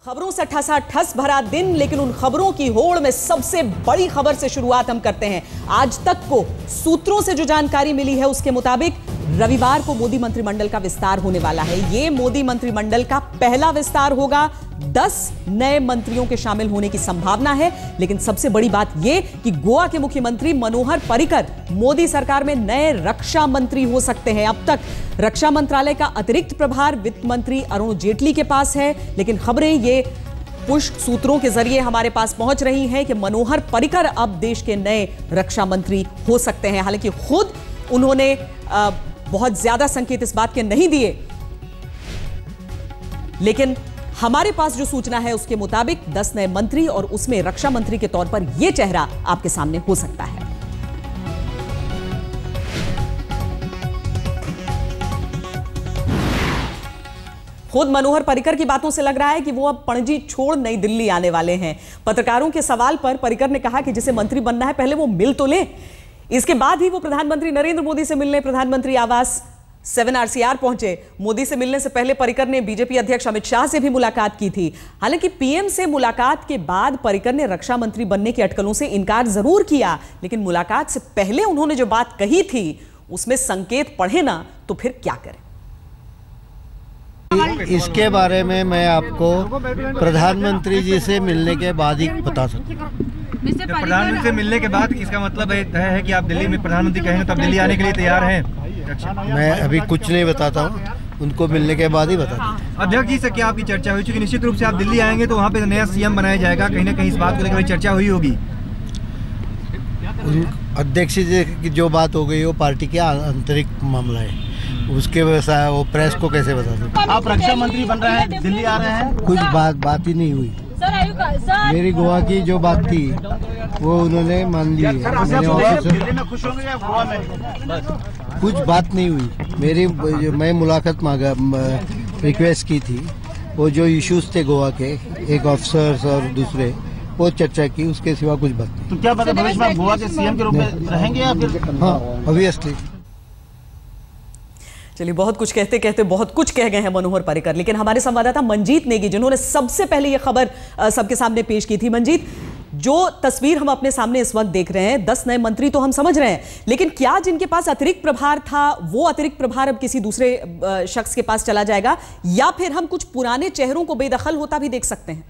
खबरों से ठसाठस भरा दिन, लेकिन उन खबरों की होड़ में सबसे बड़ी खबर से शुरुआत हम करते हैं। आज तक को सूत्रों से जो जानकारी मिली है उसके मुताबिक रविवार को मोदी मंत्रिमंडल का विस्तार होने वाला है। यह मोदी मंत्रिमंडल का पहला विस्तार होगा। 10 नए मंत्रियों के शामिल होने की संभावना है। लेकिन सबसे बड़ी बात यह कि गोवा के मुख्यमंत्री मनोहर पर्रिकर मोदी सरकार में नए रक्षा मंत्री हो सकते हैं। अब तक रक्षा मंत्रालय का अतिरिक्त प्रभार वित्त मंत्री अरुण जेटली के पास है, लेकिन खबरें ये पुष्ट सूत्रों के जरिए हमारे पास पहुंच रही हैं कि मनोहर पर्रिकर अब देश के नए रक्षा मंत्री हो सकते हैं। हालांकि खुद उन्होंने बहुत ज्यादा संकेत इस बात के नहीं दिए, लेकिन हमारे पास जो सूचना है उसके मुताबिक 10 नए मंत्री और उसमें रक्षा मंत्री के तौर पर यह चेहरा आपके सामने हो सकता है। खुद मनोहर पर्रिकर की बातों से लग रहा है कि वो अब पणजी छोड़ नई दिल्ली आने वाले हैं। पत्रकारों के सवाल पर पर्रिकर ने कहा कि जिसे मंत्री बनना है पहले वो मिल तो ले, इसके बाद ही वो प्रधानमंत्री नरेंद्र मोदी से मिलने प्रधानमंत्री आवास 7 RCR पहुंचे। मोदी से मिलने से पहले पर्रिकर ने बीजेपी अध्यक्ष अमित शाह से भी मुलाकात की थी। हालांकि पीएम से मुलाकात के बाद पर्रिकर ने रक्षा मंत्री बनने की अटकलों से इनकार जरूर किया, लेकिन मुलाकात से पहले उन्होंने जो बात कही थी उसमें संकेत पढ़े ना तो फिर क्या करें। इसके बारे में मैं आपको प्रधानमंत्री जी से मिलने के बाद ही बता सकता हूँ। प्रधानमंत्री से मिलने के बाद इसका मतलब है कि आप दिल्ली में प्रधानमंत्री कहेंगे तो आप दिल्ली आने के लिए तैयार हैं? मैं अभी कुछ नहीं बताता हूँ, उनको मिलने के बाद ही बताता हूँ। अध्यक्ष जी से क्या आपकी चर्चा हुई? चूंकि निश्चित रूप से आप दिल्ली आएंगे तो वहाँ पे नया सीएम बनाया जाएगा, कहीं ना कहीं इस बात को लेकर चर्चा हुई होगी। अध्यक्ष जी की जो बात हो गई वो पार्टी के आंतरिक मामला है, उसके वजह वो प्रेस को कैसे बता दूं। आप रक्षा मंत्री बन रहे हैं, दिल्ली आ रहे हैं? कुछ बात ही नहीं हुई। मेरी गोवा की जो बात थी वो उन्होंने मान ली है। दिल्ली में खुश होंगे या गोवा में? कुछ बात नहीं हुई। मैं मुलाकात मांगा, रिक्वेस्ट की थी। वो जो इश्यूज थे गोवा के, एक ऑफिसर्स और दूसरे, वो चर्चा की, उसके सिवा कुछ बात नहीं। तो क्या पता भविष्य में गोवा के सीएम के रूप में रहेंगे या फिर? हाँ, ऑब्वियसली। चलिए, बहुत कुछ कहते कहते बहुत कुछ कह गए हैं मनोहर पर्रिकर, लेकिन हमारे संवाददाता मंजीत नेगी जिन्होंने सबसे पहले यह खबर सबके सामने पेश की थी। मंजीत, जो तस्वीर हम अपने सामने इस वक्त देख रहे हैं, 10 नए मंत्री तो हम समझ रहे हैं, लेकिन क्या जिनके पास अतिरिक्त प्रभार था वो अतिरिक्त प्रभार अब किसी दूसरे शख्स के पास चला जाएगा, या फिर हम कुछ पुराने चेहरों को बेदखल होता भी देख सकते हैं?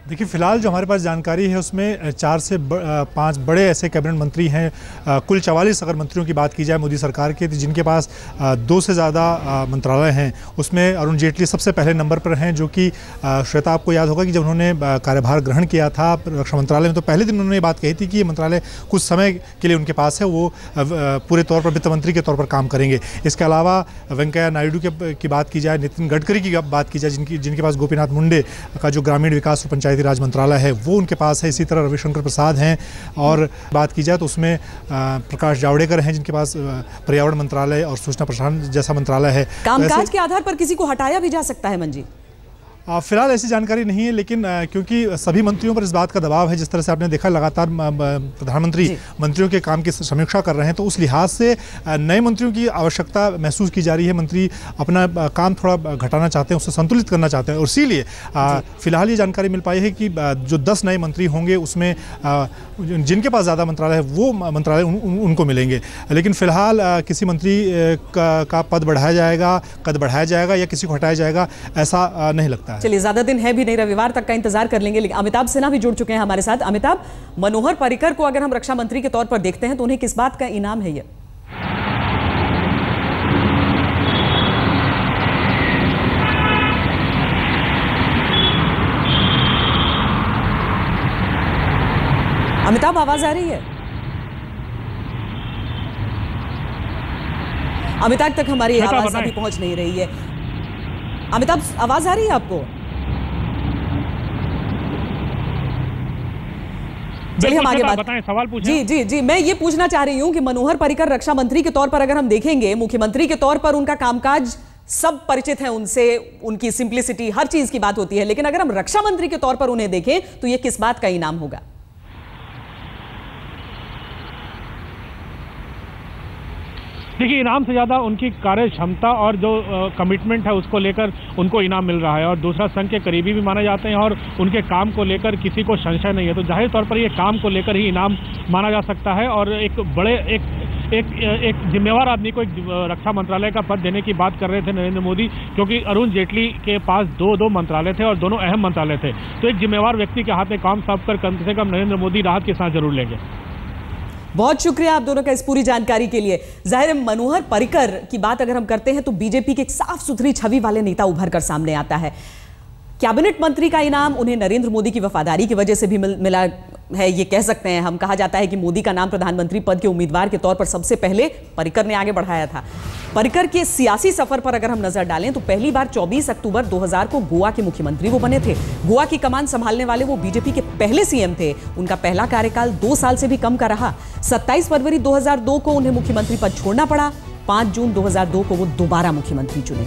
देखिए, फिलहाल जो हमारे पास जानकारी है उसमें 4 से 5 बड़े ऐसे कैबिनेट मंत्री हैं। कुल 44 अगर मंत्रियों की बात की जाए मोदी सरकार के, जिनके पास 2 से ज़्यादा मंत्रालय हैं, उसमें अरुण जेटली सबसे पहले नंबर पर हैं। जो कि श्वेता, आपको याद होगा कि जब उन्होंने कार्यभार ग्रहण किया था रक्षा मंत्रालय में, तो पहले दिन उन्होंने ये बात कही थी कि ये मंत्रालय कुछ समय के लिए उनके पास है, वो पूरे तौर पर वित्त मंत्री के तौर पर काम करेंगे। इसके अलावा वेंकैया नायडू की बात की जाए, नितिन गडकरी की बात की जाए, जिनके पास गोपीनाथ मुंडे का जो ग्रामीण विकास और पंचायती राज मंत्रालय है वो उनके पास है। इसी तरह रविशंकर प्रसाद हैं। और बात की जाए तो उसमें प्रकाश जावड़ेकर हैं, जिनके पास पर्यावरण मंत्रालय और सूचना प्रसारण जैसा मंत्रालय है। कामकाज के आधार पर किसी को हटाया भी जा सकता है मंजीत? फिलहाल ऐसी जानकारी नहीं है, लेकिन क्योंकि सभी मंत्रियों पर इस बात का दबाव है, जिस तरह से आपने देखा लगातार प्रधानमंत्री मंत्रियों के काम की समीक्षा कर रहे हैं, तो उस लिहाज से नए मंत्रियों की आवश्यकता महसूस की जा रही है। मंत्री अपना काम थोड़ा घटाना चाहते हैं, उससे संतुलित करना चाहते हैं, और इसीलिए फिलहाल ये जानकारी मिल पाई है कि जो 10 नए मंत्री होंगे उसमें जिनके पास ज़्यादा मंत्रालय है वो मंत्रालय उनको मिलेंगे। लेकिन फिलहाल किसी मंत्री का पद बढ़ाया जाएगा, कद बढ़ाया जाएगा या किसी को हटाया जाएगा, ऐसा नहीं लगता है। चलिए, ज्यादा दिन है भी नहीं, रविवार तक का इंतजार कर लेंगे। लेकिन अमिताभ सिन्हा भी जुड़ चुके हैं हमारे साथ। अमिताभ, मनोहर पर्रिकर को अगर हम रक्षा मंत्री के तौर पर देखते हैं तो उन्हें किस बात का इनाम है ये? अमिताभ, आवाज आ रही है? अमिताभ तक हमारी आवाज अभी पहुंच नहीं रही है। अमिताभ, आवाज आ रही है आपको? चलिए, हम आगे बात बताएं, सवाल पूछें। जी, मैं ये पूछना चाह रही हूं कि मनोहर पर्रिकर रक्षा मंत्री के तौर पर अगर हम देखेंगे, मुख्यमंत्री के तौर पर उनका कामकाज सब परिचित है उनसे, उनकी सिंप्लिसिटी, हर चीज की बात होती है, लेकिन अगर हम रक्षा मंत्री के तौर पर उन्हें देखें तो ये किस बात का इनाम होगा? देखिए, इनाम से ज़्यादा उनकी कार्य क्षमता और जो कमिटमेंट है उसको लेकर उनको इनाम मिल रहा है, और दूसरा संघ के करीबी भी माने जाते हैं और उनके काम को लेकर किसी को संशय नहीं है। तो जाहिर तौर पर ये काम को लेकर ही इनाम माना जा सकता है। और एक बड़े एक जिम्मेवार आदमी को एक रक्षा मंत्रालय का पद देने की बात कर रहे थे नरेंद्र मोदी, क्योंकि अरुण जेटली के पास दो मंत्रालय थे और दोनों अहम मंत्रालय थे। तो एक जिम्मेवार व्यक्ति के हाथ में काम सौंप कर कम से कम नरेंद्र मोदी राहत के साथ जरूर लेंगे। बहुत शुक्रिया आप दोनों का इस पूरी जानकारी के लिए। जाहिर है, मनोहर पर्रिकर की बात अगर हम करते हैं तो बीजेपी के एक साफ सुथरी छवि वाले नेता उभर कर सामने आता है। कैबिनेट मंत्री का इनाम उन्हें नरेंद्र मोदी की वफादारी की वजह से भी मिला है, ये कह सकते हैं हम। कहा जाता है कि मोदी का नाम प्रधानमंत्री पद के उम्मीदवार के तौर पर सबसे पहले पर्रिकर ने आगे बढ़ाया था। पर्रिकर के सियासी सफर पर अगर हम नजर डालें तो पहली बार 24 अक्टूबर 2000 को गोवा के मुख्यमंत्री वो बने थे। गोवा की कमान संभालने वाले वो बीजेपी के पहले सीएम थे। उनका पहला कार्यकाल 2 साल से भी कम का रहा। 27 फरवरी 2002 को उन्हें मुख्यमंत्री पद छोड़ना पड़ा। 5 जून 2002 को वो दोबारा मुख्यमंत्री चुने।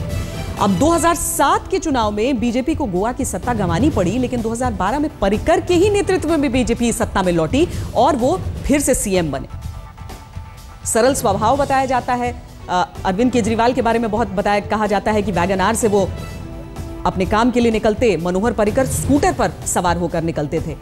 अब 2007 के चुनाव में बीजेपी को गोवा की सत्ता गंवानी पड़ी, लेकिन 2012 में पर्रिकर के ही नेतृत्व में बीजेपी सत्ता में लौटी और वो फिर से सीएम बने। सरल स्वभाव बताया जाता है। अरविंद केजरीवाल के बारे में बहुत कहा जाता है कि वैगनआर से वो अपने काम के लिए निकलते, मनोहर पर्रिकर स्कूटर पर सवार होकर निकलते थे।